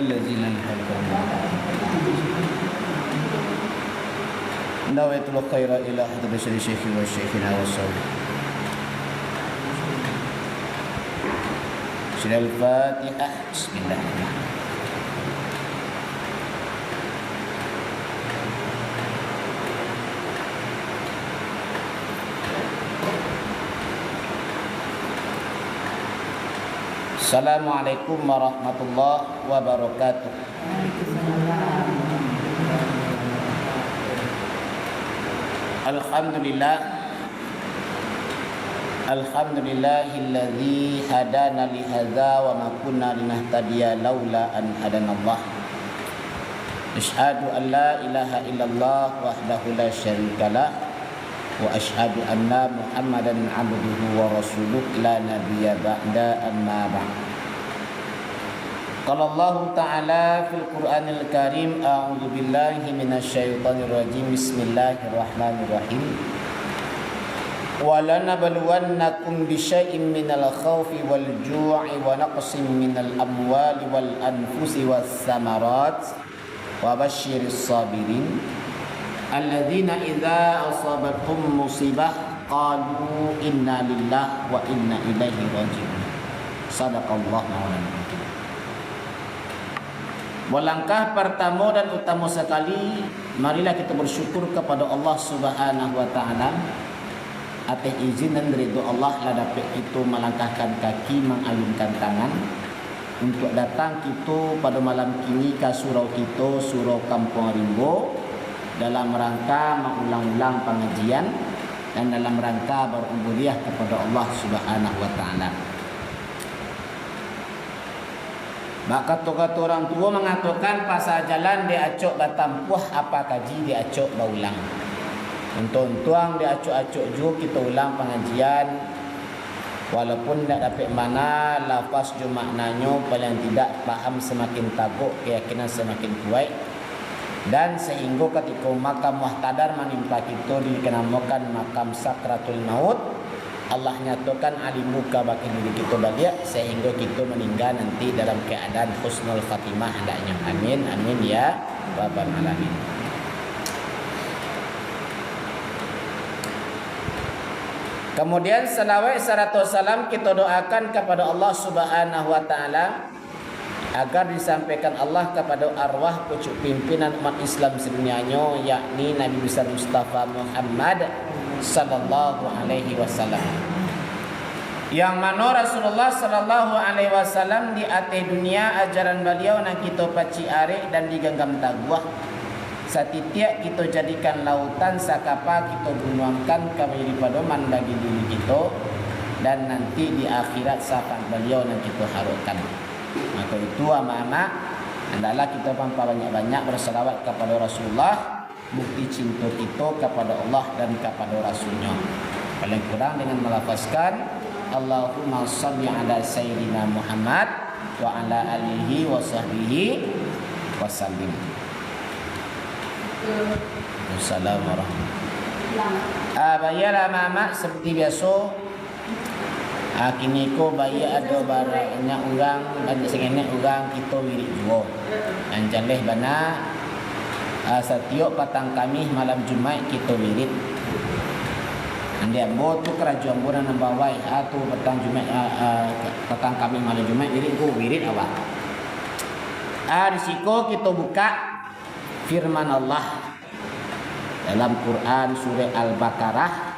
والذين الحقوا نويت الخير إلى حضرة الشيخ والشيخنا والصالح. سورة الفاتحة. بسم الله الرحمن الرحيم. Assalamualaikum warahmatullahi wabarakatuh. Alhamdulillah. Alhamdulillahilladzi hadana li hadza wa ma kunna linahtadiya laula an hadanallah. Asyhadu an la ilaha illallah wahdahu la syarikalah wa asyhadu anna Muhammadan abduhu wa rasuluhu la nabiyya ba'da amma ba'd. Qala Allah Ta'ala fil Qur'anil Karim, a'udzu billahi minasyaitonir rajim. Bismillahirrahmanirrahim. Wa lanabluwannakum bisyai'in minal khaufi wal ju'i wa naqsin minal amwali wal anfusi was samarat wa basyiris sabirin alladzina idza asabathum musibah qalu inna lillahi wa inna ilaihi raji'un. Shadaqallahu maulana. Melangkah pertama dan utama sekali, marilah kita bersyukur kepada Allah Subhanahu wa taala atas izin dan ridha Allah lah dapat kita melangkahkan kaki, mengayunkan tangan untuk datang kita pada malam kini ke surau kita, surau Kampung Rimbo, dalam rangka mengulang-ulang pengajian dan dalam rangka berubudiyah kepada Allah Subhanahu wa taala. Maka kata orang tua mengatakan pasal jalan diacuk batampuh apa kaji diacuk baulang. Untuk tuang diacuk-acuk juga kita ulang pengajian walaupun tidak dapat mana lafaz ju maknanya paling tidak faham semakin tabuk, keyakinan semakin kuat. Dan sehingga ketika makam muhtadar menimpa kita dikenamakan makam sakratul maut, Allah nyatakan alimuka bagi diri kita balik sehingga kita meninggal nanti dalam keadaan husnul khatimah hendaknya. Amin amin ya rabbal alamin. Kemudian salawat serta salam kita doakan kepada Allah Subhanahu wa taala agar disampaikan Allah kepada arwah pucuk pimpinan umat Islam sedunianya, yakni Nabi besar Mustafa Muhammad sallallahu alaihi wasallam, yang mana Rasulullah sallallahu alaihi wasallam di atas dunia ajaran beliau nak kita paci arek dan digenggam taguah. Setiap kita jadikan lautan sakapa kita bunuangkan kembali pada man bagi diri kita dan nanti di akhirat syafaat beliau yang kita harapkan. Maka itu ama-ama hendaklah kita banyak-banyak berselawat kepada Rasulullah, bukti cinta kita kepada Allah dan kepada Rasulnya. Paling kurang dengan melafazkan Allahumma salli ala Sayyidina Muhammad wa ala alihi wa sahbihi wa sallim. Assalamualaikum warahmatullahi. Bayalah mama seperti biasa. Kini ko bayar ada banyak orang, banyak sengenit orang kita wirid juga. Yang jaleh bana setiap petang kami malam Jumaat kita wirid. Andi ambo tu kerajaan buran nambawai tu petang Jumaat petang kami malam Jumaat wirid ko wirid awak. Risiko kita buka firman Allah dalam Quran surah Al-Baqarah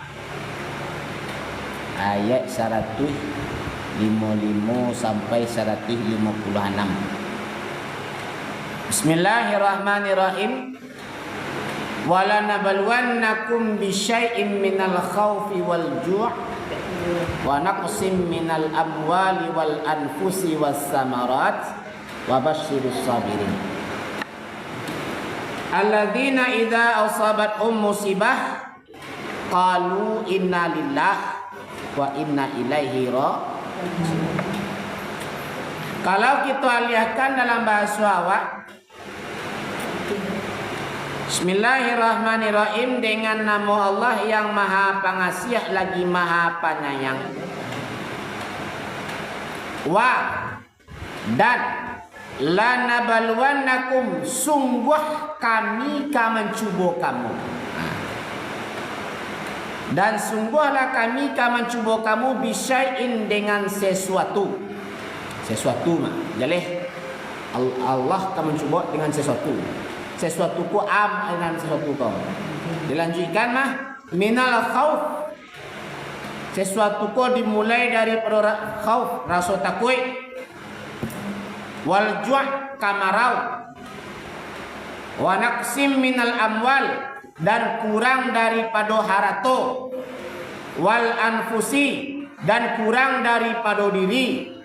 ayat 155 sampai 156. Bismillahirrahmanirrahim. Wala nabluwannakum bisyai'in minal khaufi wal ju' wa naqsim minal amwali wal anfusi was samarat wa basyiris sabirin. Alladzina idza asabathum musibah qalu inna lillahi wa inna ilaihi raji'un. Kalau kita alihkan dalam bahasa awak, Bismillahirrahmanirrahim, dengan nama Allah yang Maha Pengasih lagi Maha Penyayang. Wa dan Lanabalwannakum, sungguh kami akan mencuba kamu. Dan sungguhlah kami akan mencuba kamu bisyai'in, dengan sesuatu. Sesuatu mah jaleh Allah akan mencuba dengan sesuatu. Sesuatu ku dengan sesuatu kau. Dilanjutkan mah minal khauf. Sesuatu ku dimulai dari khauf, rasa takut. Wal ju' kamarau. Wa naqsim minal amwal, dan kurang daripada harato. Wal anfusi, dan kurang daripada diri.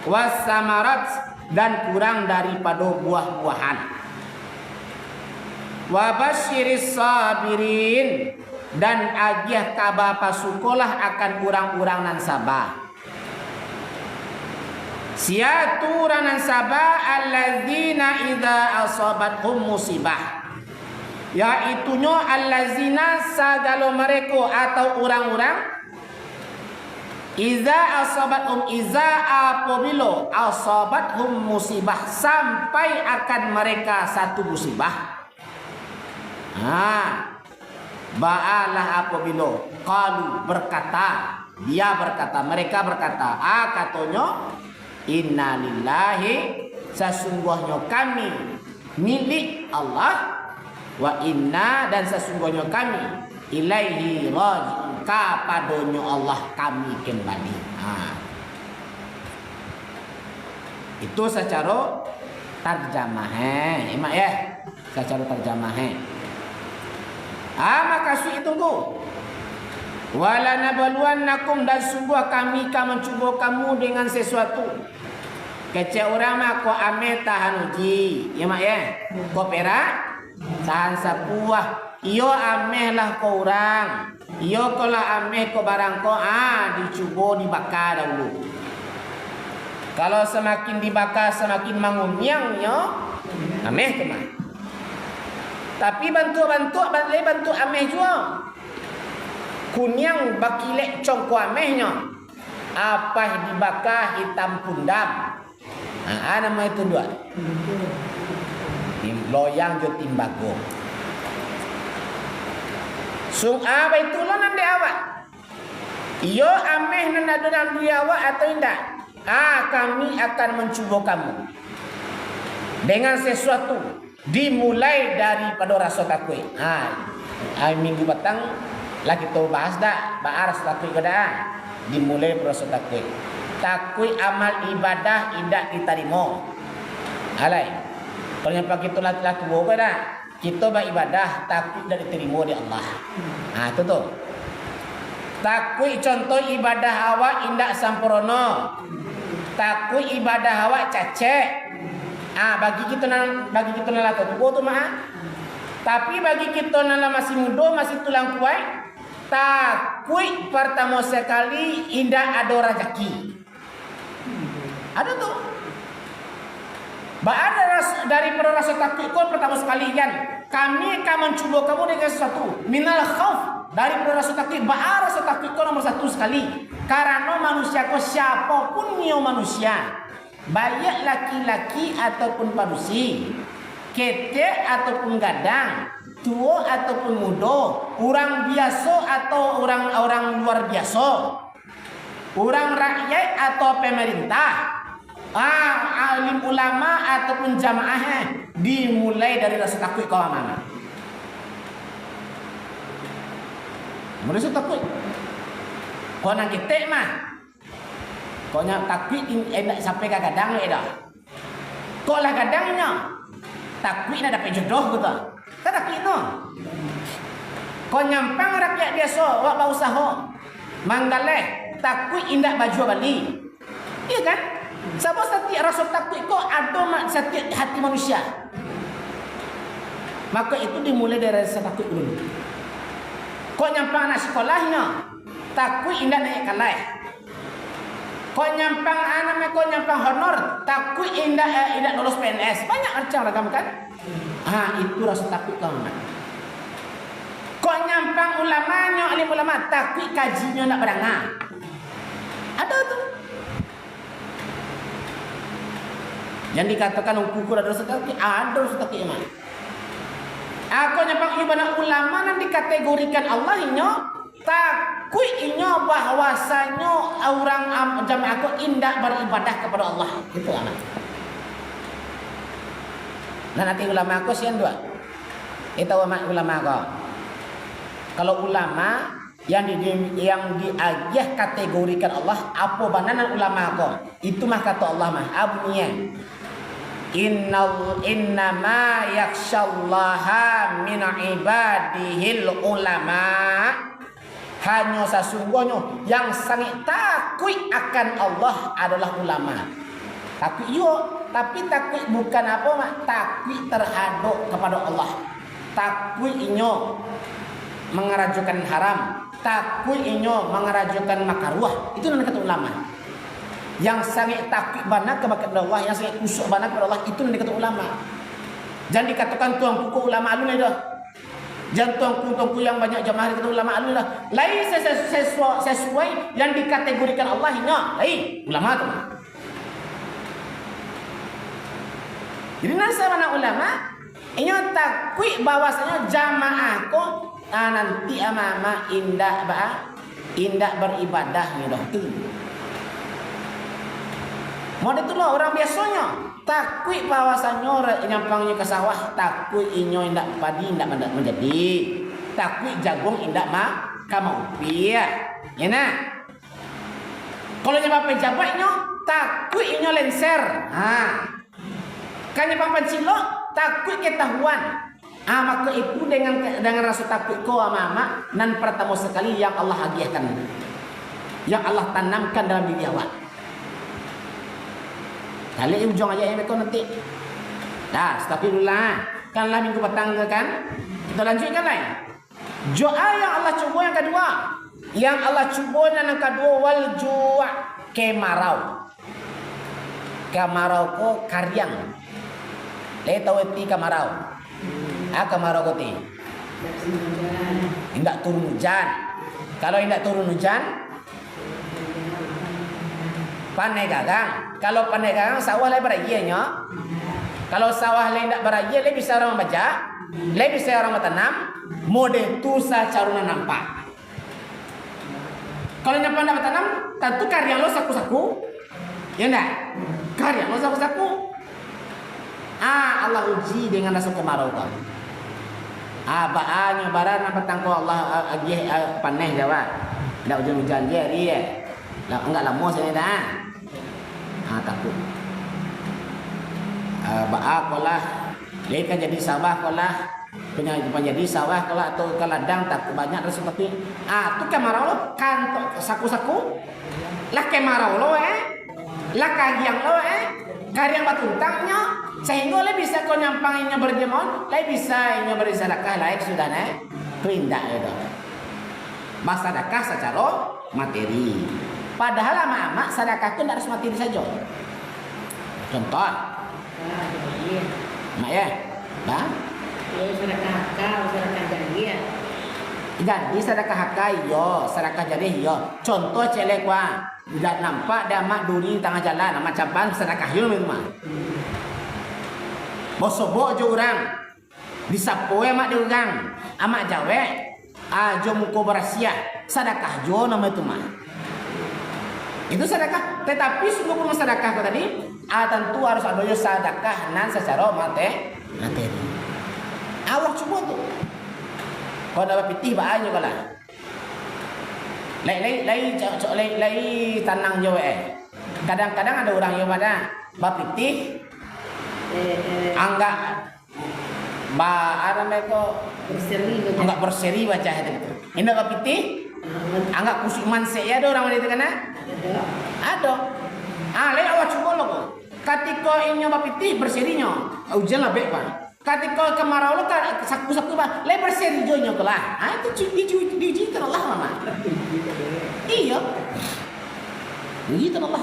Was samarat, dan kurang daripada buah-buahan. Wa basyiris sabirin, dan agiah kabar pasukolah akan urang-urang nan sabar. Siatu ranan sabar allazina idza asabathum musibah, yaitunya allazina sagala mereka atau orang-orang idza asabathum, idza apabila asabathum musibah, sampai akan mereka satu musibah. Ba'alah apabila qalu, berkata, dia berkata, mereka berkata, katanya, inna lillahi, sesungguhnya kami milik Allah, wa inna, dan sesungguhnya kami ilaihi raji'un, kepadanya Allah kami kembali. Itu secara terjemah, emak ya, secara terjemah. Maka itu tunggu. Wala nabluwannakum, dan sungguh kami akan mencuba kamu dengan sesuatu. Kecil orang mah ko ame tahan uji, ya mak ya. Ko perak tahan sapuah. Iyo ameh lah ko orang. Iyo ko lah ameh ko barang ko dicuba dibakar dahulu. Kalau semakin dibakar semakin mangunyangnya, ameh tu mah. Tapi bantu ameh juga. Kunyang bakilek congko amehnya. Apa dibakar hitam pundam. Nama itu dua. Loyang jo timbago. Sung apa itulah nanti awak. Iyo ameh nanda dalam diri awak atau tidak? Kami akan mencuba kamu dengan sesuatu. Dimulai daripada rasa takut. Minggu petang lah kita bahas dah rasa takut keadaan. Dimulai rasa takut. Takut amal ibadah tidak diterima. Alai. Kalau kita laki-laki buka dah. Kita beribadah takut tidak diterima di Allah. Itu tu. Takut contoh ibadah awak indak sempurna. Takut ibadah awak cacek. Bagi kita nala tua tu mah. Tapi bagi kita nala masih muda, masih tulang kuat, takut pertama sekali indah ada rezeki. Ada tu. Ada dari rasa takut kau pertama sekali kan. Kami akan mencuba kamu dengan sesuatu. Minal khauf, dari rasa takut. Rasa takut kau nomor satu sekali. Karena manusia kau siapapun nio manusia. Baik laki-laki ataupun panusi, ketek ataupun gadang, tua ataupun muda, orang biasa atau orang luar biasa, orang rakyat atau pemerintah, alim ulama ataupun jamaah, dimulai dari rasa takut kau mana? Merasa takut. Kau nak ketek mah? Kau nak takut nak sampai ke gadang ni dah. Kau lah gadangnya. Takut nak dapat jodoh betul. Kan takut no. Kau nyampang rakyat biasa, wak berusaha. Manggaleh, takut indak baju balik. Iya kan? Sebab setiap rasa takut kau ada setiap hati manusia. Maka itu dimulai dari rasa takut dulu. Kau nyampang anak sekolahnya, takut indak naik kelas. Kau nyampang kau nyampang honor, takut indak lulus PNS. Banyak macam ragam kan? Itu rasa takut kau. Kau nyampang ulamanya, alim ulama, takut kajinya nak berangah. Ada tu. Yang dikatakan kukur ada dosa kaki, ada dosa kaki emang. Aku nyampak ibadah ulama yang dikategorikan Allah inyo takui inyo bahwasanya orang jamaah aku indah beribadah kepada Allah. Itu anak. Nah nanti ulama aku sian dua. Itu ulama aku. Kalau ulama yang diagih kategorikan Allah apa bananan ulama aku? Itu mah kata Allah mah abniya. Innama yakhsyallaha min ibadihil ulama. Hanya sesungguhnya yang sangat takut akan Allah adalah ulama. Takut yo, tapi takut bukan apa mak, takut terhadap kepada Allah. Takut inyo mengerajukan haram, takut inyo mengerajukan makruh. Itu namanya kata ulama. Yang sangat takut banyak kepada Allah, yang sangat kusuk banyak kepada Allah, itu namanya kata ulama. Jangan dikatakan tuang kuku ulama alun dah. Jangan tuang-tuangku yang banyak jamaah kata ulama alun dah. Lain sesuai yang dikategorikan Allah ini, lain ulama tu. Jadi nasa mana ulama? Ini takut bahwasanya jamaah ko nanti amama indah beribadah ni dah tu. Model tu lah orang biasanya takut bahwasanya nyampangnya ke sawah, takut inyo indak padi indak menjadi, takut jagung indak kamaupi ya nah. Kalau nyampang pejabat inyo takut inyo lenser, kan nyampang pencilok takut ketahuan. Maka itu dengan rasa takut kau ama nan pertama sekali yang Allah hadiahkan, yang Allah tanamkan dalam diri awak. Kali ujung aja yang mereka nanti. Dah, tapi dulu lah. Kan lah minggu petang ke kan? Kita lanjutkan lain. Doa yang Allah cuba yang kedua. Yang Allah cuba yang kedua wal jua' kemarau. Kemarau ko karyang. Le tahu ti kemarau. Kemarau ko ti. Indak turun hujan. Kalau indak turun hujan, panai gagang. Kalau panai gagang sawah lai beragianya. Kalau sawah lai ndak beragi, lai bisa orang baca, lai bisa orang bertanam, mode tu sacaruna nampak. Kalau nyapa ndak bertanam, tentu karya lo saku-saku. Ya ndak? Karya lo saku-saku. Allah uji dengan rasa kemarau kau. Baanya baran apa tangko Allah agih panai jawab. Ndak hujan-hujan dia. Lah enggak lama sini dah. Takut. Kolah, dia kan jadi sawah kolah, penjadi sawah kolah atau ke ladang takut banyak rasa tapi. Tu kemarau lo kan saku-saku. Lah kemarau lo lah kagiang lo karyang batuntangnya sehingga le bisa kau nyampanginnya berjemon, le bisa inyo bersedekah lain sudah perindah itu. Bersedekah secara materi. Padahal ama-ama sedekah itu tidak harus materi saja. Contoh. Mak ya? Bah? Sedekah hakal, sedekah jariah. Jadi sedekah hakal yo, sedekah jariah yo. Contoh celek wah, tidak nampak ada mak duri tengah jalan, macam pan sedekah yo memang. Bosobok jo orang. Disapu mak de orang. Amak jawe, jo muko berasia, sedekah jo nama itu mah. Itu sedekah, tetapi sungguh sedekah kau tadi, tentu harus ada sedekah nan secara materi. Allah cuba tu. Kau dapat pitih bahannya kau lah. Lai tanang jo Kadang-kadang ada orang yang pada bapitih, anggap ada mereka anggap berseri baca itu. Ini bapitih, anggap kusuk mansek ya ada orang itu kan? Ada. Lai awak cuba lo. Ketika ini bapitih berserinya, hujan lah baik pak. Ketika kemarau lo saku-saku pak, lai berseri jonya kelah. Itu diujikan Allah mama. Iya. Diujikan Allah.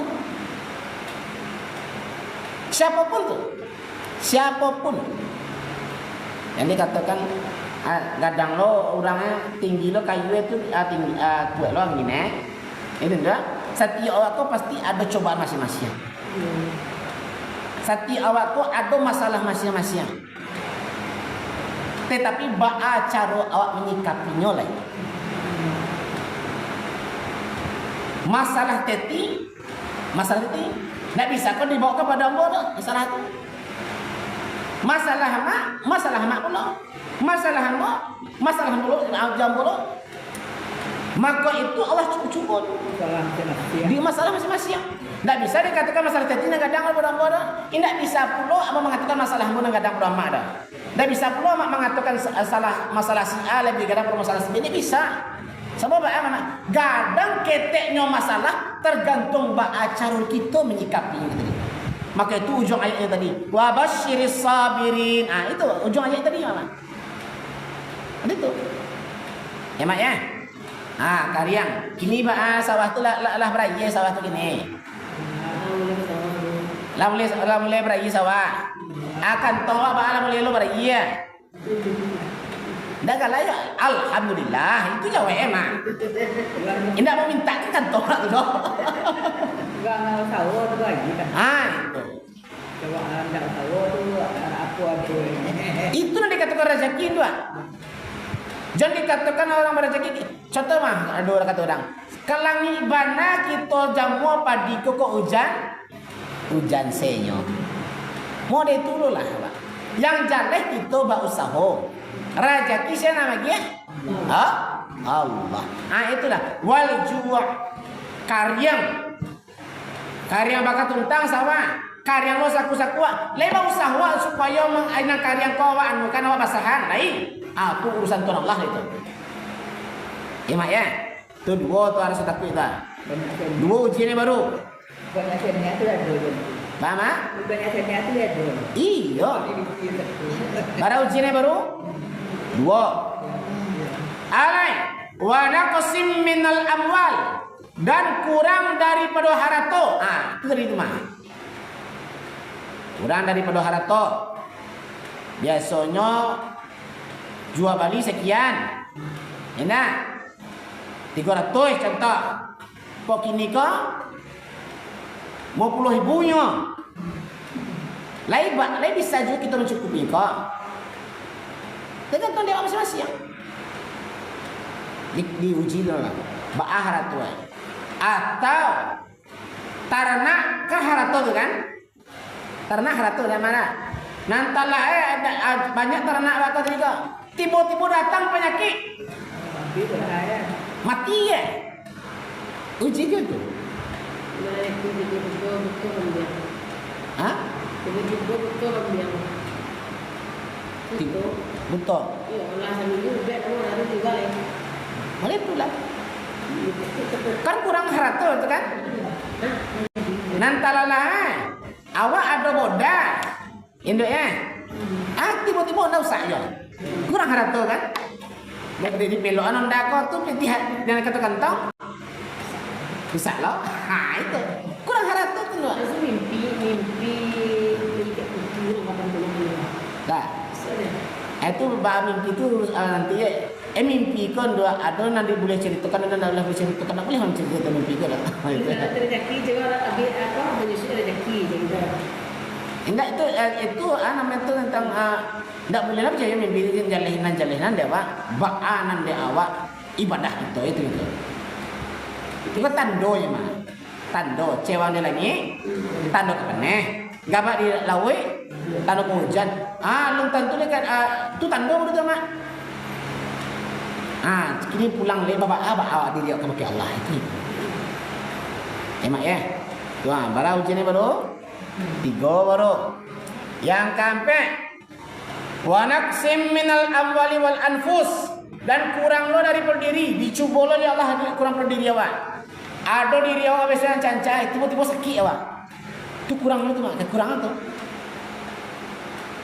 Siapapun tuh, siapapun yang dikatakan gadang lo orangnya tinggi lo kayu itu tinggi kuat lo gini, itu enggak. Setiap orang tuh pasti ada cobaan masing-masing. Sati awak tu ada masalah masing-masing. Tetapi ba'a cara awak menyikapinya lain. Masalah teti tak bisa kau dibawa kepada Allah dah. Masalah tu. Masalah mak pula. Masalah pula jam pula. Maka itu Allah cukup di masalah masing-masing. Tak bisa dikatakan masalah teti nak gadang kepada Allah dah. Tidak bisa pula apa mengatakan masalah mu nak gadang kepada mak dah. Tak bisa pula mak mengatakan masalah si A lebih gadang kepada masalah si B. Ini bisa. Sebab apa? Gadang keteknya masalah tergantung cara kita menyikapinya. Maka itu ujung ayatnya tadi. Wa basyiris sabirin. Itu ujung ayat tadi apa? Itu. Ya mak ya. Karyang. Kini sawah tu lah beraya sawah tu kini. Lah mulai beraya sawah. Akan tahu apa mulai lo beraya. Dah kalau ya, alhamdulillah itu jawab emak. Tidak mau minta kan tolak tu doh. Enggak mau tahu tu lagi kan. Itu. Coba anda tahu tu apa. Itu nanti dikatakan rezeki tu. Jangan dikatakan orang berrezeki. Contoh mah, ada orang kata orang. Kalangi bana kita jamu padi kok hujan senyo. Mau dulu lah, Pak. Yang jaleh kita ba usaha. Rezeki siapa nama dia? Allah. Itulah wal ju' karyang bakat tuntang sama karyang lo saku-saku leba usaha supaya mengaina karyang kau anu kan awak basahan lain. Aku urusan Tuhan Allah itu. Ya mak ya. Tu dua tu harus takut dah. Dua ujian baru. Banyak seninya tu ada dulu. Mama? Banyak seninya tu ada dulu. Iya. Bara ujian baru? Dua. Alai wa naqsim minal amwal dan kurang daripada harta. Itu dari itu mah. Kurang daripada harta. Biasanya jual beli sekian. Enak. 300 contoh. Kok kini kok 50 ribunya. Lain bisa juga kita mencukupi kok. Tergantung dia masing-masing. Diuji dulu lah. Ba'ah haratu. Atau ternak ke haratu tu kan? Ternak haratu dari mana? Nantalah ada banyak ternak bakal juga. Tiba-tiba datang penyakit. Mati ya. Uji gitu. Hah? Betul. Boleh pula. Kan kurang harta tu kan? Nantalalah. Awak ada boda. Induk ya. Tiba-tiba anda usah je. Kurang harta kan? Jadi peloan anda kau tu pilihan yang kata kantong. Bisa lah. Itu. Kurang harta tu lah. Mimpi dah. Itu mimpi tu nanti mimpi kan dua ada nanti boleh ceritakan dan dah boleh ceritakan boleh ham cerita mimpi kan. Rezeki juga lebih apa menyusun rezeki juga. Enggak itu namanya itu tentang enggak boleh lah percaya mimpi itu jalinan dia Pak. Ba'anan dia awak ibadah itu. Itu kan tando ya mah. Tando cewang dia lagi. Tando kepeneh. Gabak di lawe. Tando hujan. Lung tentu kan tu tando betul mak. Kini pulang le bapak awak diri awak ke Allah itu. Mak ya. Tuan, bara ujian baru. 3 baru. Yang keempat, wa naqsim minal amwali wal anfus dan kurang lo dari diri, dicoba lo oleh Allah kurang pada diri awak. Ada diri awak biasa cancai, tiba-tiba sakit awak. Tu kurang lo tu mak, kekurangan tu.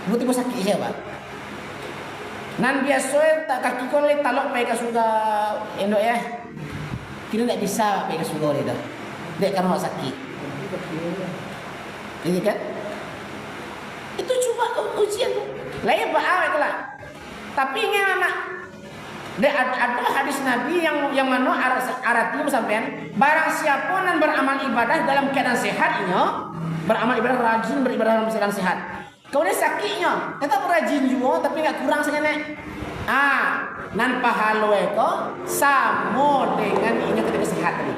Tiba-tiba sakit siapa? Nan biasa tak kaki kau le talok pai ka surga endok ya. Kira tak bisa pai ka surga dia dah. Dek kan awak sakit. Ini kan? Itu cuma ujian tu. Lain apa lah. Tapi ingat anak. Ada hadis Nabi yang mana artinya sampean barang siapa yang beramal ibadah dalam keadaan sehatnya beramal ibadah rajin, beribadah dalam keadaan sehat. Kemudian sakitnya, tetap rajin juga tapi enggak kurang sangat. Nan pahala itu sama dengan ini ketika sehat tadi.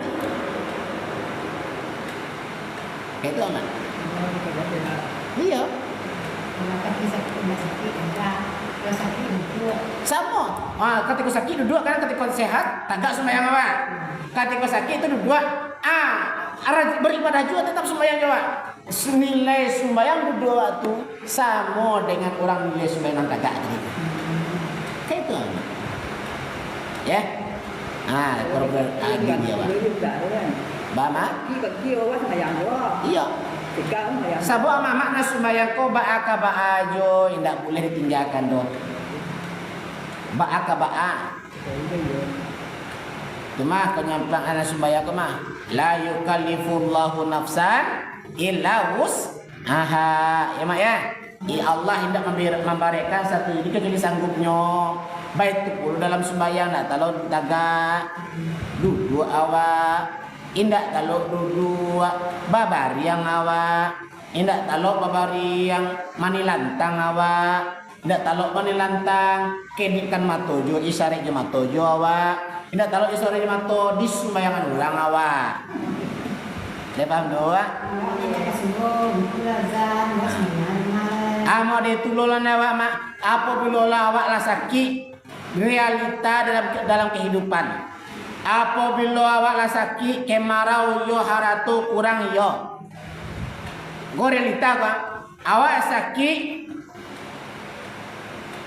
Itu aman. Iya. Kalau kaki sakit, enggak. Kalau sakit duduk. Sama. Ketika sakit duduk, kan ketika sehat tagak sembahyang apa? Ketika sakit itu duduk. Beribadah juga tetap sembahyang juga. Nilai sembahyang duduk itu sama dengan orang nilai sembahyang tagak tadi. Kayak itu. Ya. Korban lagi dia, Pak. Bama? Iya. Sabu ama makna sembahyang ko ba'aka ba'ajo tidak boleh ditinggalkan doh. Ba'aka ba'a. Cuma kenyampang anak sembahyang ko mah la yukallifullahu nafsan illa wus'aha. Ya mak ya. Allah hendak memberikan satu diri kecuali sanggupnya. Baik tu dalam sembahyang nak kalau tagak duduk awak. Indak kalau duduk babari yang awak, indak kalau babari yang manilantang awak, indak kalau manilantang kedikan matojo isyarat je matojo awak, indak kalau isyarat je mato di sembayangan ulang awak. Dia paham doa? Amo de tulolan awak mak, apabila awak lah sakit realita dalam kehidupan. Apabila awak lah sakit kemarau yo haratu kurang yo. Gorelita kan awak sakit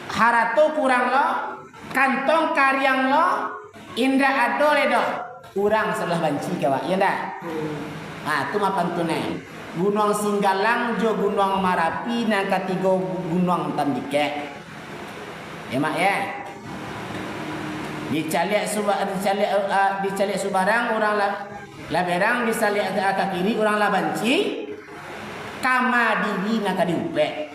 haratu kurang lo, kantong karyang lo indah adole do. Kurang sebelah banci kawak, ya ndak? Tu mapan tunai. Gunung Singgalang jo Gunung Marapi nang katigo Gunung Tandike. Ya mak ya. Dicalik subarang orang la berang dicalik ke kiri orang la banci kama diri nak diupe.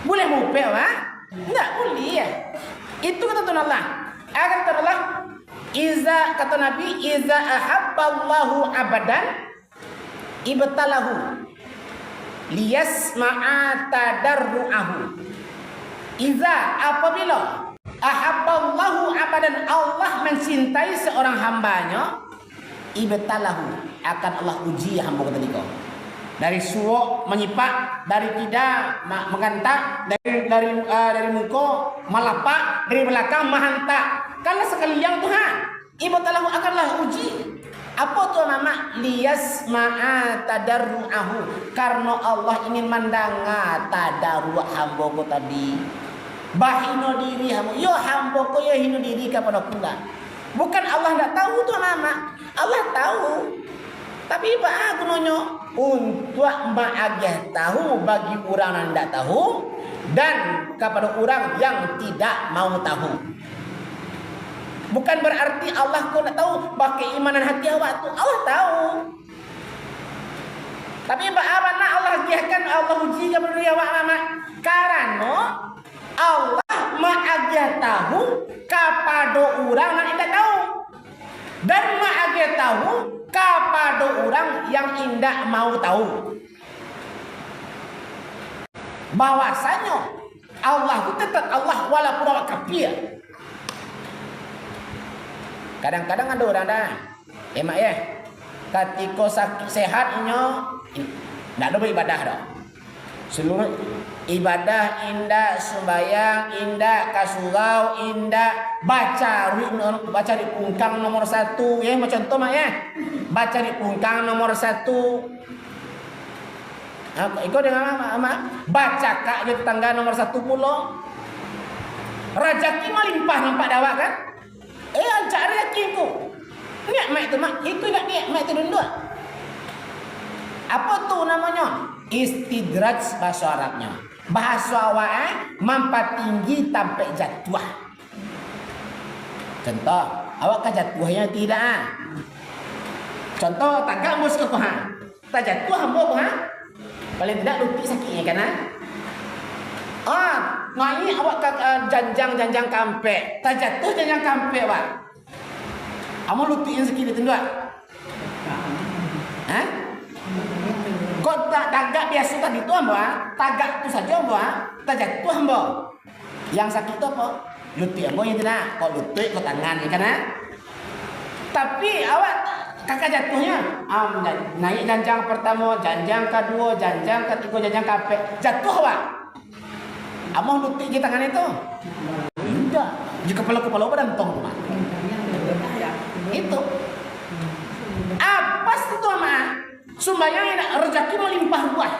Boleh mupe wa? Enggak boleh ya. Itu kata Tuhan Allah. Akan kata Allah kata Nabi iza ahabballahu abadan ibtalahu liyasma'a tadarruahu. Iza apabila ahabballahu abadan Allah mencintai seorang hambanya ibtalahu akan Allah uji hamba tadi kau dari suwo menyipak dari tidak mengantak dari muka malapak dari belakang mahantak kalau sekalian Tuhan ibtalahu akanlah uji apa tuh mama liyasma'a tadarruahu karena Allah ingin mandanga tadarru hamba tadi. Bahino diri hamba, yo hamba ko yo hino diri kepada pula. Bukan Allah tidak tahu tuh nama, Allah tahu. Tapi apa gunanya untuk maagih tahu bagi orang yang tidak tahu dan kepada orang yang tidak mau tahu. Bukan berarti Allah ko tidak tahu pakai imanan hati awak tu Allah tahu. Tapi apa nak Allah giahkan Allah uji kepada awak mama karena Allah ma'agya tahu kepada orang yang tidak tahu dan ma'agya tahu kepada orang yang tidak mau tahu. Bahwasanya Allah itu tetap Allah walaupun awak kafir. Kadang-kadang ada orang dah, mak ya, ketika sakit sehatnya tidak ada beribadah dah. Seluruh ibadah indah sembahyang indah kasurau indah baca di pungkang nomor 1 ya macam contoh mak ya baca di pungkang nomor 1 ikut dengan mak baca kak je tetangga nomor 1 pulau rajaki melimpah nampak dawak kan ancak rezeki ku niat mak itu mak itu nak niat mak itu dua apa tu namanya istidraj bahasa Arabnya. Bahasa awak mampat tinggi sampai jatuh. Contoh, awak kan jatuhnya tidak. Contoh, tagak mus ke kuha. Tak jatuh hamba kuha. Paling tidak lutut sakitnya kan? Ngai awak ke janjang kampe. Tak jatuh janjang kampe awak. Amal lutut yang sakit itu enggak? Kok tak tagak biasa tadi tu ambo, tagak tu saja ambo, tak jatuh ambo. Yang sakit tu apa? Lutut ambo yang tidak. Kok lutut kok tangan ya kan? Tapi awak kakak jatuhnya, naik janjang pertama, janjang kedua, janjang ketiga, janjang keempat, jatuh awak. Ambo lutut di tangan itu? Tidak. Jika kepala-kepala berantong tu. Itu. Apa itu ama? Sumbayang nak rezeki melimpah ruah.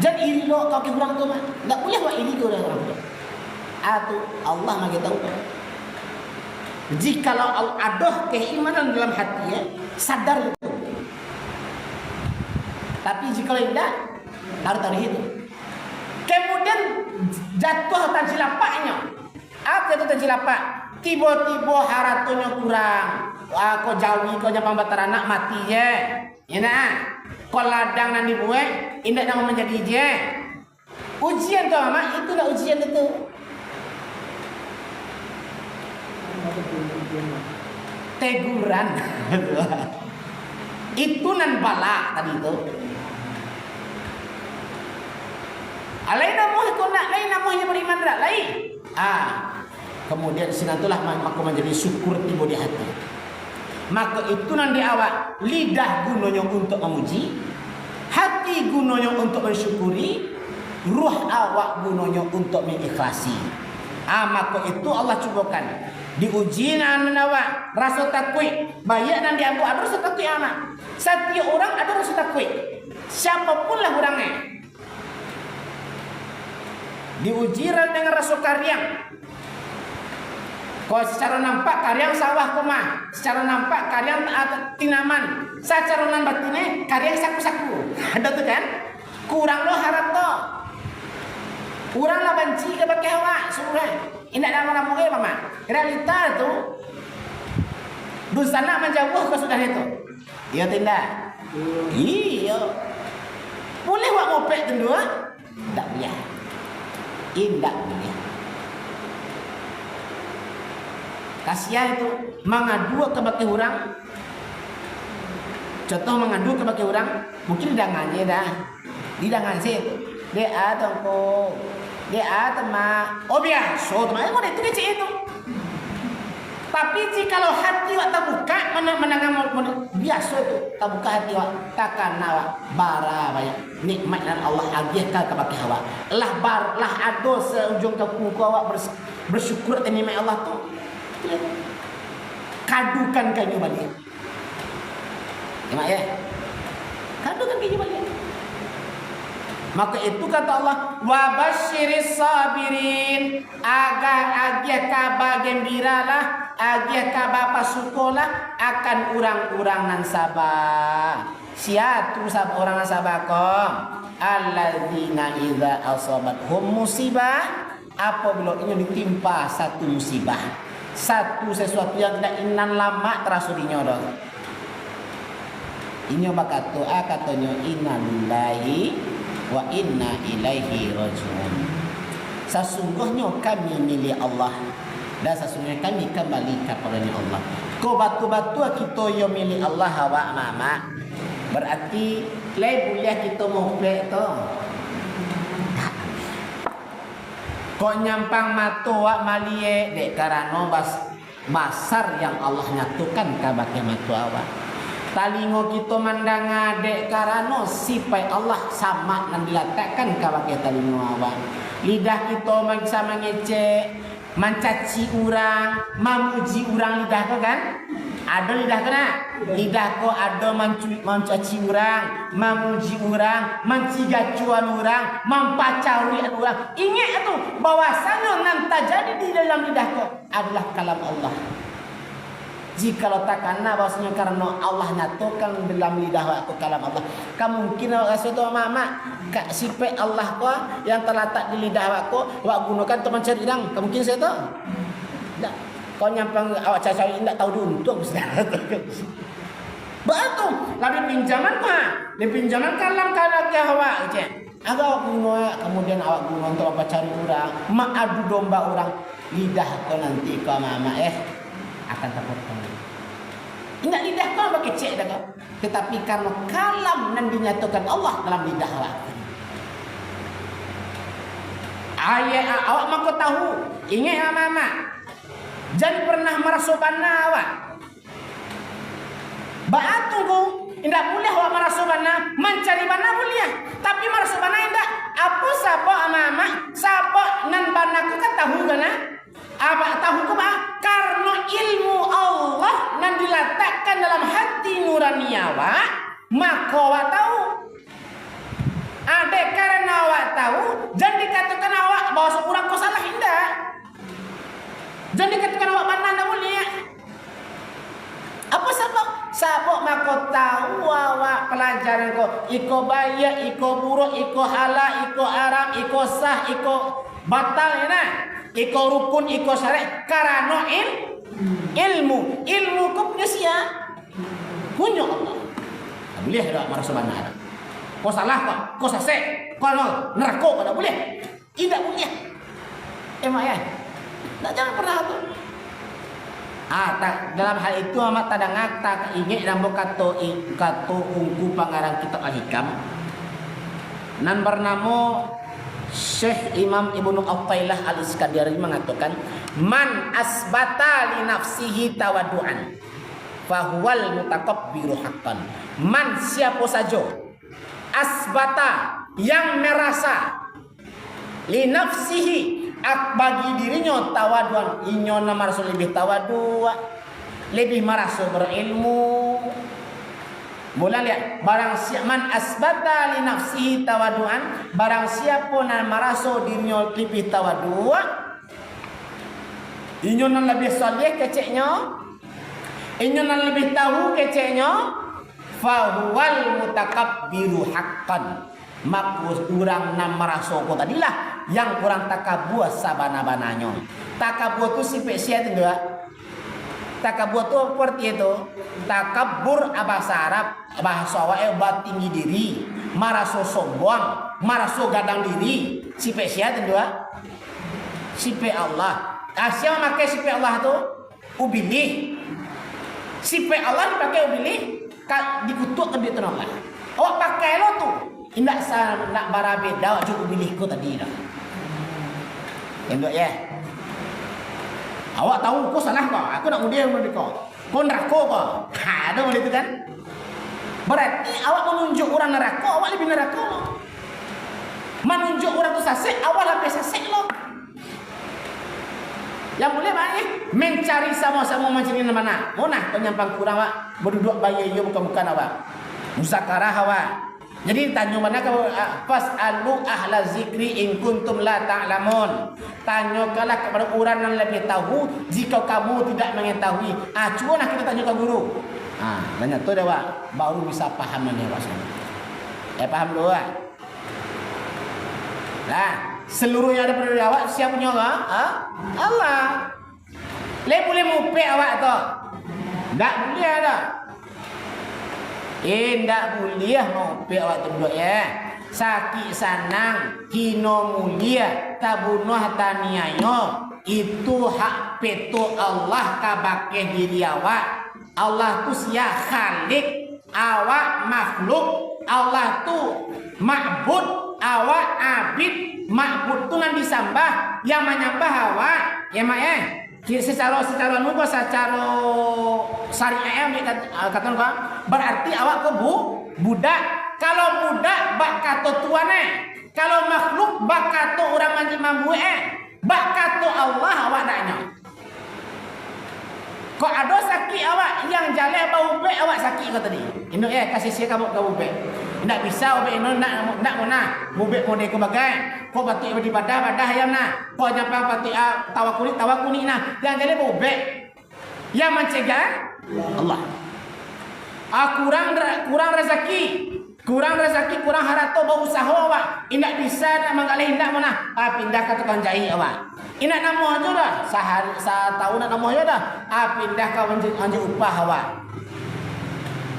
Jadi iri lo kau ke orang tu mah. Tak boleh buat iri ke orang tu. Atu Allah magi tahu. Jikalau ada keimanan dalam hati ya, sadar itu. Tapi jikalau tidak, harus tahu itu. Kemudian jatuh tan silapaknya. Apa itu tan silapak? Tiba-tiba haratonya kurang. Kau jauhi kau nyapang batar anak mati je. Ya nak. Kau ladang nan dibuat, indak nama menjadi je. Ujian tu mama, itulah ujian itu. Teguran. Itu nan bala tadi itu. Lain namuh kau nak, lain namuhnya beriman tak? Lain. Kemudian sinatulah maka menjadi syukur tiba di hati. Maka itu nanti awak lidah gunanya untuk memuji, hati gunanya untuk mensyukuri, ruh awak gunanya untuk mengikhlasi. Maka itu Allah cubakan. Diuji nan awak rasa takut. Banyak nan diambil ada rasa takut anak. Setiap orang ada rasa takut. Siapapun lah orangnya. Diuji dengan rasa karyang. Kalau secara nampak karyang sawah koma, secara nampak karyang tinaman, secara nan batinnya karyang saku-saku. Ada tu kan? Kurang lo harap to. Kurang lah benci ke pakai awak semua. Indak nama-nama ke mama. Realita tu dusana menjauh ke sudah itu. Iya tindak. Iya. Boleh buat ngopek tu dua? Tak boleh. Indak boleh. Kasihan itu mengadu ke baki orang. Contoh mengadu ke baki orang, mungkin dangannya dah. Di dangan sih. Dia tongko. Dia tema. Oh biasa, tema yang itu kecil itu. Tapi jikalau hati awak terbuka, menangan biasa itu terbuka hati awak, takkan awak bara banyak nikmat dan Allah agihkan kepada awak. Lah ada seujung kuku awak bersyukur atas nikmat Allah tu. Kadukan kayu balik. Emak ya. Kadukan kayu balik. Maka itu kata Allah, wa basyiris sabirin, agak kabar gembiralah, agak kabar pasukolah akan orang-orang nan sabar. Siatu orang nan sabar kom? Alladzina idza asabathum musibah, apabila ini ditimpa satu musibah, satu sesuatu yang tidak inan lama terasa dinyodor. Ini bakat doa katanya inna lillahi wa inna ilaihi rajiun. Sesungguhnya kami milik Allah dan sesungguhnya kami kembali kepada Allah. Kau batu-batu kita yang milik Allah awak mama. Berarti boleh kita muflek tu. Kau nyampang mata awak malie dek karena basar yang Allah nyatukan kepada mata awak. Talingo kita mandang adek karena sifat Allah sama dan diletakkan kepada talingo awak. Lidah kita bisa mengecek, mencaci orang, memuji orang lidah kau kan? Ada lidah kena? Lidah kau ada mencaci orang, memuji orang, mencigacuan orang, mempacari orang. Ingat tu bahwasanya nanti jadi di dalam lidah kau adalah kalam Allah. Jikalau tak karena bahasanya karena Allah nyatukan dalam lidah aku kalam Allah, kamu mungkin rasa tu mama kak sifat Allah kau yang terletak di lidah aku awak gunakan untuk mencari orang, kamu mungkin saya tu tak kau nyampang awak cari tak tahu untung saudara. Betul lebih pinjaman mah lebih pinjaman kalam ke awak je agak awak guna kemudian awak guna untuk apa cari orang mengadu domba orang, lidah kau nanti kau mama akan takut kamu. Ingat lidah kau pakai cek dah kau. Tetapi karena kalam yang dinyatakan Allah dalam lidah awak. Ayat awak mahu tahu. Ingat mama. Jangan pernah merasa bana awak. Batu kau. Tidak boleh awak merasa bana. Mencari bana boleh. Tapi merasa bana tidak. Apa siapa mama? Siapa nan bana ku kan tahu kan? Apa tahu ku bah? Karena ilmu Allah nan diletakkan dalam hati nurani awak, maka awak tahu. Ada karena awak tahu, jangan dikatakan awak bahawa seorang kau salah indah. Jangan dikatakan awak mana anda boleh. Apa sebab? Sebab maka tahu awak pelajaran kau. Iko baik, iko buruk, iko halal, iko haram, iko sah, iko batal ya nah. Iko rukun, iko syariat. Karena ilmu kau punya siapa? Punya Allah. Tak boleh tak merasa benar. Kau salah kau sesek, kau neraka kau tak boleh. Tidak boleh. Mak ya. Tak jangan pernah tu. Tak, dalam hal itu amat tak ngata ingat dan kata ungku pangarang kitab Al-Hikam. Nan bernama Syekh Imam Ibnu Athaillah Al-Iskandari mengatakan, man asbata li nafsihi tawadu'an fahuwal mutakabbiru haqqan. Man siapa saja asbata yang merasa li nafsihi bagi dirinya tawadu'an, inyo nama rasul lebih tawadu', lebih merasa berilmu. Mula lihat barang siapa man asbata li nafsihi tawadu'an, barang siapa yang merasa dirinya lebih tawadu', inyo nan lebih soleh keceknya, inyo nan lebih tahu keceknya, fahuwal mutakabbiru haqqan. Maka orang nan merasa kau tadilah yang kurang takabur sabana-bananya. Takabur tu sifat siapa tu? Takabur tu seperti itu. Takabur bahasa Arab, bahasa awak tinggi diri, merasa sombong, merasa gadang diri. Sifat siapa tu? Sifat Allah. Siapa makai sifat Allah tu? Ubilih. Sifat Allah dipakai ubilih, dikutuk ke dia Allah. Awak pakai lo tu. Indak nak barabe dah cukup pilihku tadi dah. Endok ya. Awak tahu kau salah kau. Aku nak mudia dengan kau. Kau neraka kau. Ada macam itu kan? Berarti awak menunjuk orang neraka, awak lebih neraka lo. Menunjuk orang tu sasek, awak lebih sasek lo. Yang boleh mana? Mencari sama-sama mencari mana? Mana penyampang kurang awak berduduk bayi yo bukan awak. Muzakarah awak. Jadi tanya mana kau fasalu ahla zikri in kuntum la ta'lamun. Tanyakanlah kepada orang yang lebih tahu jika kamu tidak mengetahui. Cuba nak kita tanya ke guru. Banyak tu dah Pak, baru bisa paham ni Pak. Paham dulu ah. Nah, seluruhnya ada pada awak siapa punya Allah. Boleh mupek awak tu. Tak boleh ada. Tak boleh mau pe awak tunduk ya. Sakit sanang hino mulia tabunuh taniayo. Itu hak peto Allah kabake diri awak. Allah tu sia khalik, awak makhluk. Allah tu ma'bud, awak abid. Ma'bud tu nan disambah, yang menyembah awak. Ya mak ya. Secara nubuah, secara syariah kata kau berarti awak ke budak. Kalau budak bak kata tuane, kalau makhluk bak kata orang mampu bak kata Allah awak daknya. Kau ada sakit awak yang jalan bau bek awak sakit kau tadi. Induk kasih saya kamu bau bek. Tidak bisa bek ini nak mana bubek model kau bagai. Kau batik di badah yang nak. Kau nyampai batik tawa kuning nah. Yang jalan bau bek. Yang mencegah Allah. Kurang rezeki. Kurang harato bau usaha awak. Tidak bisa nak menggalih tidak mana. Pindah ke tukang jahit awak. Ina nama aja dah. Setahun nak nama aja dah. Pindah ke anjing upah awak.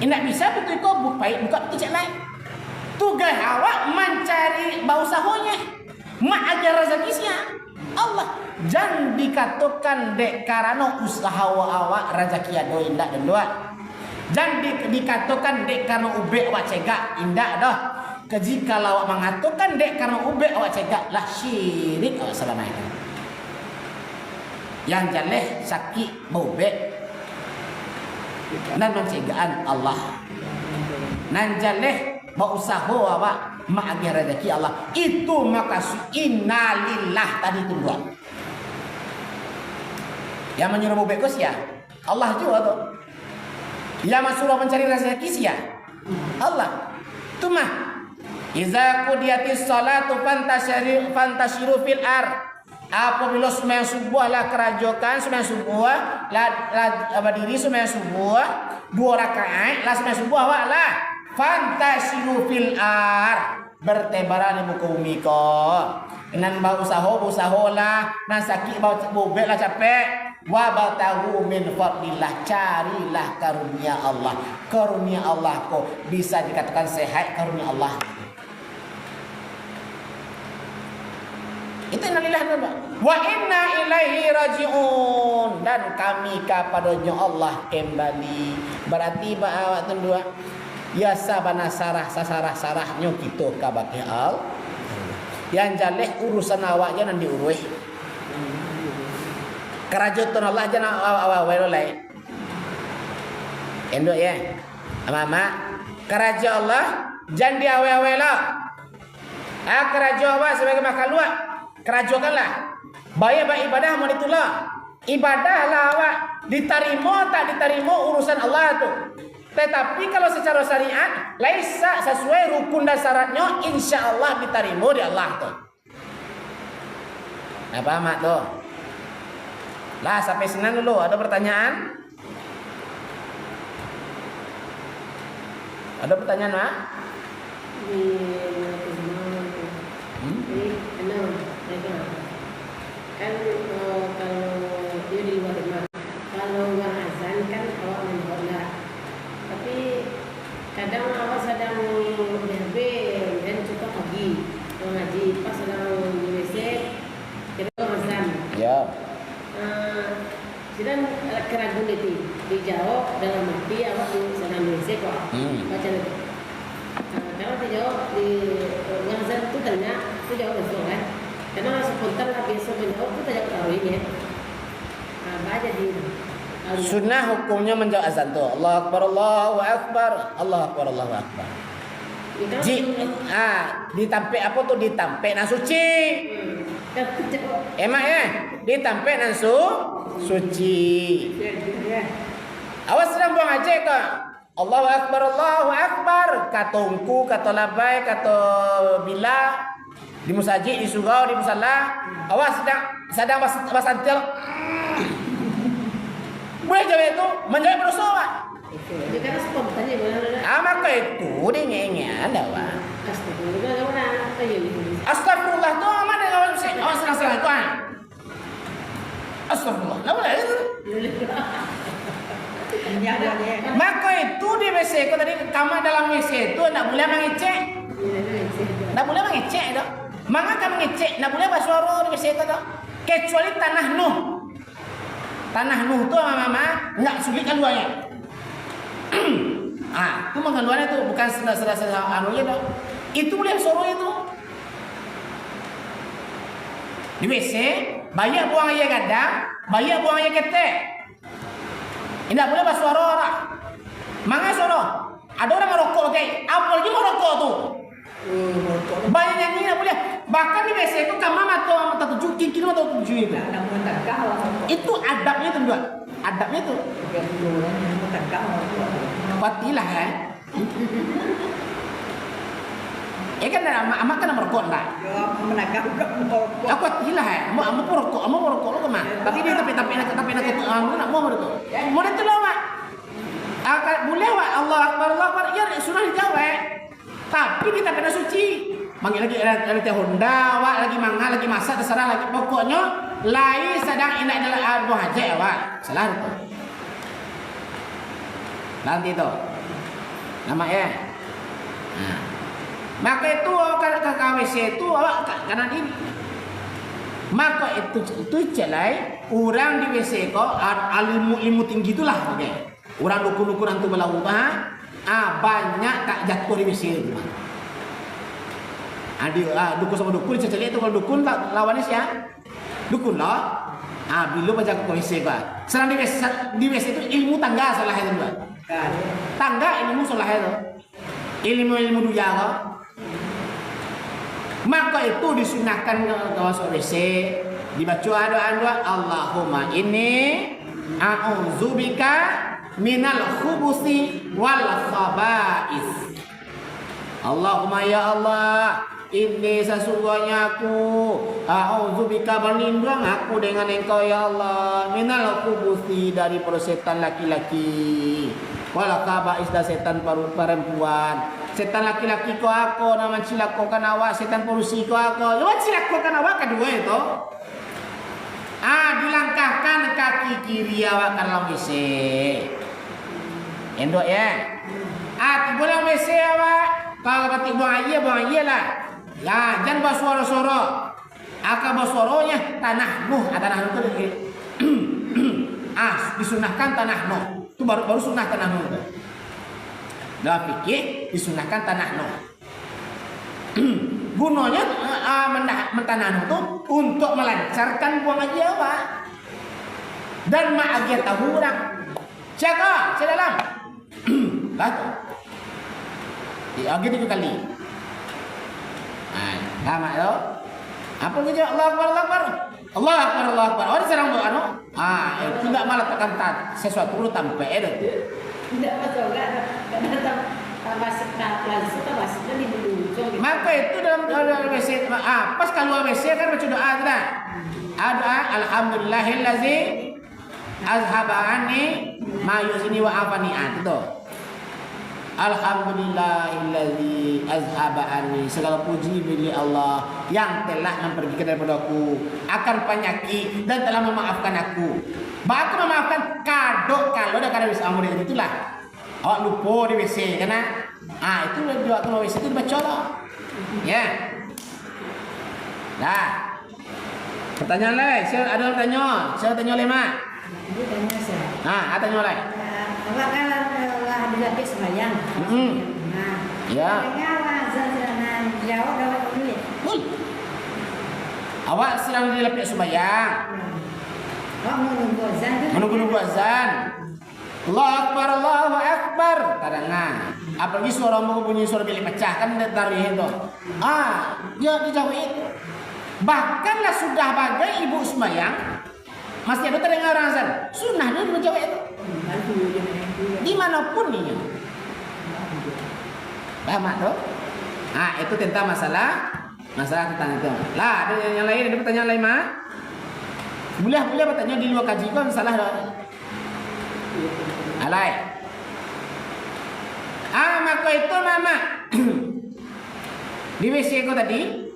Ina bisa betul kau buka kecil lain. Tugas awak mencari bau usahanya. Mak ajar rezeki Allah. Jangan dikatakan dek karena usaha awak rezeki ada indak dan dua. Jangan dikatakan dek karena ube awak cegak, indah dah. Jika awak mengatakan dek karena ube awak cegak, lah syirik awak selamatkan. Yang jaleh sakit ube nan mencegaan Allah. Nan jaleh mau usaha awak ma'agih rezeki Allah. Itu maksud innalillah tadi tu buat. Yang menyuruh ube kos ya Allah juga tu. Yang suruh mencari rezeki sia Allah. Tu mah iza qudiyatis salatu fantashiru fil ar. Apabila sembahyang subuh lah kerajokan, sembahyang subuh lah berdiri sembahyang subuh 2 rakaat lah sembahyang subuh awak lah fantashiru fil ar, bertebaran di muka bumi ko. Nan bau usaha lah, nan sakit bau bobek lah capek. Wa batahu min fadlillah, carilah karunia Allah. Karunia Allah ko bisa dikatakan sehat, karunia Allah. Itu innalillah dulu. Wa inna ilaihi rajiun, dan kami kepadanya Allah kembali. Berarti awak tu dua ya sabana sarahnya kita kabake al. Yang jaleh urusan awak jangan diurus. Kerajaan Allah jangan awak lain. Endok ya. Mama, kerajaan Allah jangan diawe-awe lah. Kerajaan Allah sebagai makhluk luar. Kerajokanlah. Bayar ibadah mau ditulah. Ibadahlah awak diterima tak diterima urusan Allah tu. Tetapi kalau secara syariat laisa sesuai rukun dan syaratnya, insya-Allah diterima di Allah tu. Apa mak tu? Lah sampai senang dulu. Ada pertanyaan? Ada pertanyaan mak? Kan kalau dia di luar rumah, kalau orang azan kan awak menolak. Tapi kadang awak sedang berbel dan cukup pagi mengaji, pas sedang di WC kita azan. Ya. Sedang keraguan itu dijawab dalam hati awak sedang di WC kok. Baca itu. Kalau dijawab di azan itu tanya, itu jawab betul kan? Karena spontan lah biasa menjawab itu tidak tahu ini. Baca di Sunnah hukumnya menjawab azan tu. Allahu akbar, Allahu akbar, Allahu akbar, Allahu akbar. Ditampe apa tu ditampe nan suci. Emak ya, ditampe nan suci. Awas sedang buang aja ke. Allahu akbar, Allahu akbar. Kata ungku, kata labai, kata bila. Di musajid, di surau, di musalla. Awas sedang basantil. Boleh jawab itu menjawab berdosa pak. Karena spontan ya benar. Maka itu dia nyanyian dah pak. Astagfirullah tu amat dengan orang musik. Awas serang-serang itu ah. Astagfirullah. Nak boleh itu. Maka itu di WC kau tadi kamar dalam WC itu nak boleh mengecek. Nak boleh mengecek itu. Maka kamu ngecek, nak boleh bersuara di WC itu. Kecuali tanah Nuh. Tanah Nuh tu mama enggak sulit keluarnya. Itu mengeluarnya tu bukan sedang anunya dah. Itu boleh suara itu. Di WC, banyak buang air gadang, banyak buang air ketek. Tidak boleh bersuara orang. Mangga suara. Ada orang merokok okay. Apa lagi merokok tu? Banyak yang tidak boleh. Bahkan di WC itu kamar mata 7 kilo atau 7 itu. Itu adabnya tu juga. Adabnya tu. Patilah kan. Kan amak kan merokok lah. Aku patilah kan. Amak merokok lo kemana? Tapi dia tapi nak mau merokok. Mau itu lah mak. Boleh wak Allah Akbar. Ya sudah dijawab. Tapi kita kena suci. Manggil lagi ada teh Honda, awak lagi mangga, lagi masak, terserah lagi. Pokoknya lain sedang indah dalam abu haji awak. Salah itu. Nanti itu. Nama ya. Maka itu ke KWC itu awak kanan ini. Maka itu celai orang di WC kok ilmu tinggi itulah. Okay. Orang dukun-dukun antu belau banyak tak jatuh di Mesir. Dukun sama dukun ceceli itu kalau dukun tak lawannya siapa? Dukun lah. Bila baca ke Mesir kan. Serang di Mesir itu ilmu tangga salah itu kan. Tangga ilmu salah itu. Ilmu dunia kan. Maka itu disunahkan ke masuk WC, dibaca doa-doa Allahumma inni a'udzubika minal khubuthi wal khaba'is. Allahumma ya Allah, ini sesungguhnya aku a'udzubika berlindung aku dengan Engkau ya Allah minal khubuthi dari persetan laki-laki wal khaba'is dan setan perempuan. Setan laki-laki ko ako naman silakokan awak, setan polusi ko ako. Luwat silakokan awak kedua itu. Dilangkahkan kaki kiri awak ke dalam WC. Endok ya. Tiba dalam WC awak. Kalau batik buang air lah. Ya, jangan bawa suara-suara. Akan bawa suaranya tanah nuh, tanah nuh itu. Disunahkan tanah nuh. Itu baru sunah tanah nuh. Dah fikir disunahkan tanah nuh. Gunanya mentanah nuh itu untuk melancarkan buang air awak. Dan mak aja tahu orang. Siapa? Saya dalam. Batu. Aja 3 kali. Lama tu. Apa kerja Allah Akbar Allah Akbar. Allah Akbar Allah Akbar. Orang serang buat anu. Itu enggak malah tekan sesuatu lu tampai itu. Tidak betul kan? Bahasanya di ujung. Maka itu dalam WC. Pas keluar WC kan baca doa tidak? Doa alhamdulillahillazi azhaba anni ma yuzni wa afani. Itu. Alhamdulillahillazi azhaba anni, segala puji bagi Allah yang telah mempergikan daripadaku akan penyakit dan telah memaafkan aku. Bahkan memaafkan kado kalau dah kada bisa amur itulah. Awak lupa di WC karena itu doa ke WC itu dibaca lah. Ya. Dah. Pertanyaan lain, ada tanya. Saya tanya lima. Jadi tanya saya. Tanya lain. Awak kan lah dilapis sembahyang. Ya. Jawab awak dulu. Awak sedang dilapis sembahyang. Awak Menunggu azan. Allahu Akbar, Allahu Akbar. Kadang-kadang. Apalagi suara bunyi suara bilik pecah kan dari itu. Dia dijauh itu. Bahkanlah sudah bagai ibu sembahyang. Masih ada terdengar azan. Sunnahnya di menjawab itu. Dimanapun dia. Paham tak? Itu tentang masalah tentang itu. Lah, ada yang lain, ada pertanyaan lain mah? Boleh bertanya di luar kaji kan salah dah. Alai. Maka itu mama. Di WC ko tadi.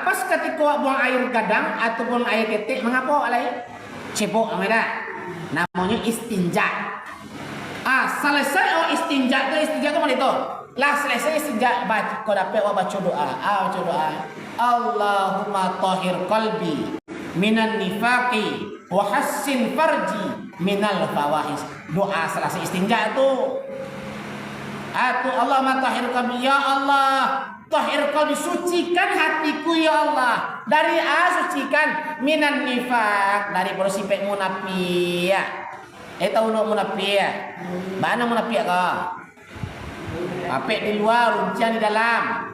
Pas ketika buang air gadang ataupun air ketik, mengapa alai? Cebok namanya. Namanya istinja. Selesai istinja itu mana itu? Lah selesai istinja baca kau dapat baca doa. Baca doa. Allahumma tahhir qalbi minan nifaqi wa hassin farji minal fawahis. Doa selesai istinja itu. Allahumma tahhir qalbi ya Allah. Tahhir qalbi, sucikan hatiku ya Allah. Dari sucikan minan nifaq, dari bersifat munafik ya. Tahu nak munafik ya? Mana munafik kah? Apik di luar, runcian di dalam.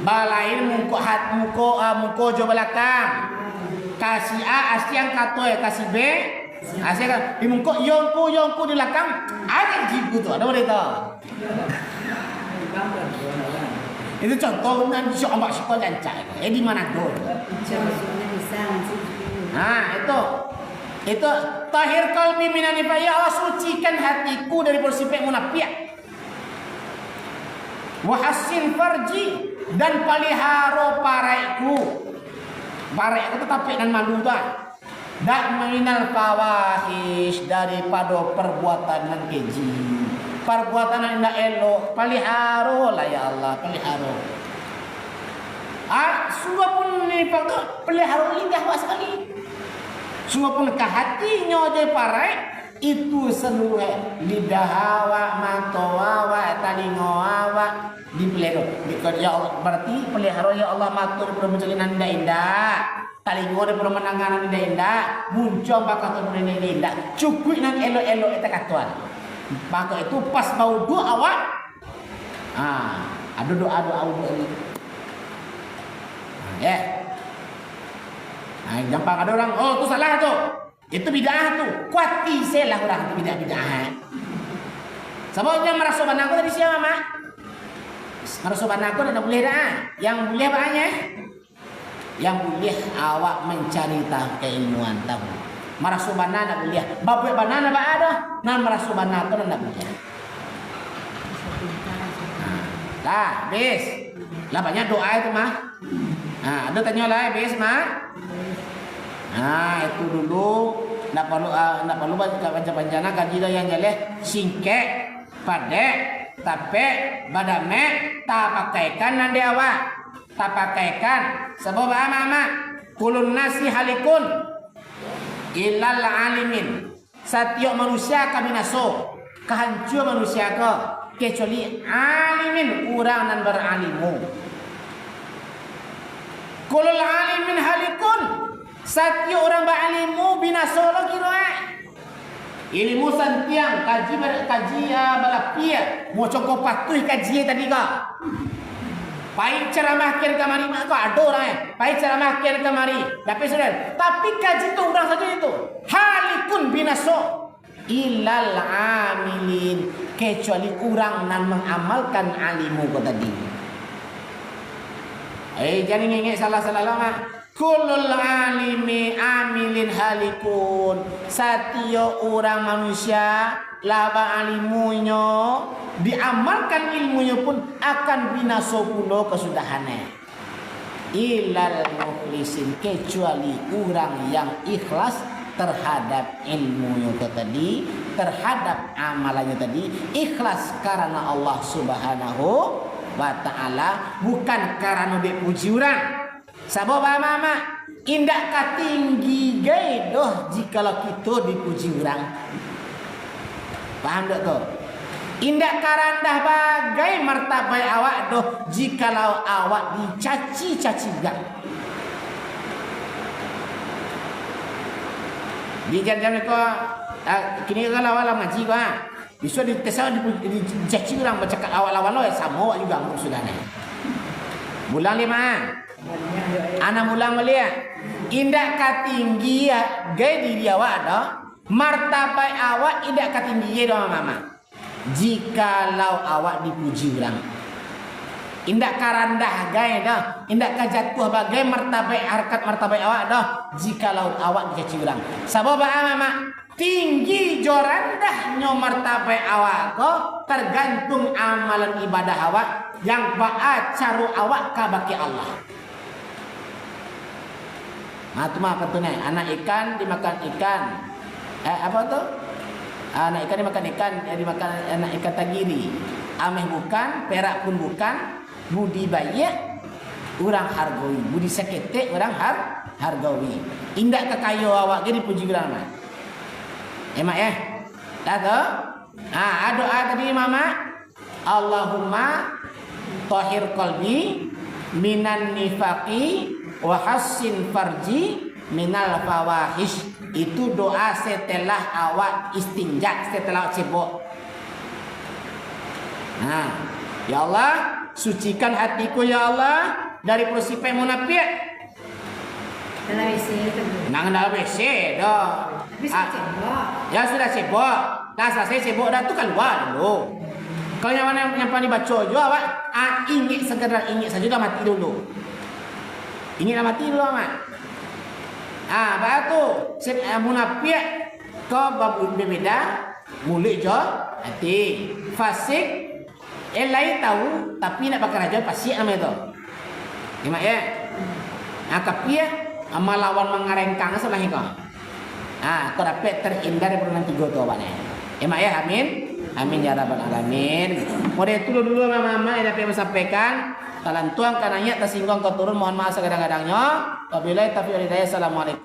Balain muko jo belakang. Kasih asyang katoi, kasih B. Asyang kan di muko yongku di belakang. Ada jibu tu, ada mana tu? Itu contoh nanti ombak sekolah lancak. Di mana tu? Itu tahhir qalbi minan nifaq, ya Allah sucikan hatiku dari bersifat munafik. Wa hassin farji, dan pelihara paraiku. Paraiku tetap dan malu dah. Dan minal fawahish, daripada perbuatan yang keji. Perbuatan yang tidak elok, pelihara lah ya Allah, pelihara. Sungguh pun nifaq tu pelihara lidah awak sekali. Sungguh pun ke hatinya je parai, itu seluruh lidah awak, mata awak, telinga awak dipelihara. Ya Allah, berarti pelihara ya Allah matur daripada menjelinan indah-indah. Telinga daripada menanganan indah-indah, muncul bakal tu indah-indah. Cukup nang elok-elok eta katuan. Maka itu pas bau doa awak. Ada doa-doa ini. Ya. Gampang ada orang, oh itu salah tu. Itu bid'ah tu. Kuati selah orang tu bid'ah. Sebabnya merasukan aku tadi siapa, Mak? Merasukan aku tidak boleh dah. Yang boleh banyak. Yang boleh awak mencari tahu keilmuan tahu. Merasukan tidak boleh. Bapak banana tak ada. Nan merasukan aku tidak boleh. Lah, habis. Lah banyak doa itu, Mak. Ada tanya lah, habis, Mak. Itu dulu nak perlu baca-bacana kaji dah yang jelek singkek padek tapi badame tak pakaikan nanti awak tak pakaikan sebab ama kulun nasi halikun ilal alimin setiap manusia kami naso kehancur manusia ke kecuali alimin orang nan beralimu kulul alimin halikun setiap orang beralimu binasolo kira ilmu santiang kaji balapia mau cokok patuh kaji tadi ka pai ceramah kian kamari mak ko ada orang pai ceramah kian kamari tapi sudah tapi kaji tu orang saja itu halikun binaso ilal amilin kecuali orang nan mengamalkan alimu ko tadi jangan ngengek salah-salah mak. Kulul alimi amilin halikun. Setiap orang manusia laba alimunya diamalkan ilmunya pun akan binasa pula kesudahannya. Ilal mukhlisin kecuali orang yang ikhlas terhadap ilmunya tadi, terhadap amalannya tadi, ikhlas karena Allah Subhanahu wa taala bukan karena dipuji orang. Sebab mama indak katinggi gaidoh jikalau kita dipuji orang. Paham tak tu? Indak karandah bagai martabat awak doh jikalau awak dicaci-caci gak. Di jam-jam ko kini kalau awak ngaji ko bisa ditesau dicaci orang bercakap awak lawan lo sama awak juga maksudnya. Bulan 5 anak mulang mulia indak katinggi gay diri awak dah martabat awak indak katinggi dah mama jikalau awak dipuji orang indak karandah gay dah indak kajatuh bagai martabat harkat martabat awak dah jikalau awak dicaci orang sebab mama tinggi jorandahnya martabat awak ko tergantung amalan ibadah awak yang baat caru awak ka baki Allah. Itu mah apa tu nih? Anak ikan dimakan ikan. Apa tu? Anak ikan dimakan ikan, dimakan anak ikan tagiri. Ameh bukan, perak pun bukan. Budi baik, orang hargai. Budi sakete, orang hargai. Indak kekayo awak jadi puji orang mah. Mak ya? Dah tu? Doa tadi mama. Allahumma tahhir qalbi minan nifaqi wa hassin farji minal fawahish. Itu doa setelah awak istinja, setelah cebok. Ya Allah, sucikan hatiku ya Allah dari sifat munafik. Dalam WC itu. Dalam WC dah. Habis cebok. Ya sudah cebok. Dah selesai cebok dah tu keluar dulu. Kalau yang mana yang paling baca juga awak ingat sekedar ingat saja dah mati dulu. Ingat dah mati dulu amat. Baik tu munafik kau berbeza mulut je hati fasik lain tahu tapi nak pakai raja fasik nama itu. Imak ya. Kafir lawan mengarengkang sebelah kau. Kau dapat terhindar dari perbuatan tiga tu awaknya. Imak ya, amin. Amin ya rabbal alamin. Model itu dulu mama yang dapat sampaikan. Kalau tuang kananya tersinggung kau turun mohon maaf segadang-gadangnya. Wabillahi taufiq wal hidayah. Assalamualaikum.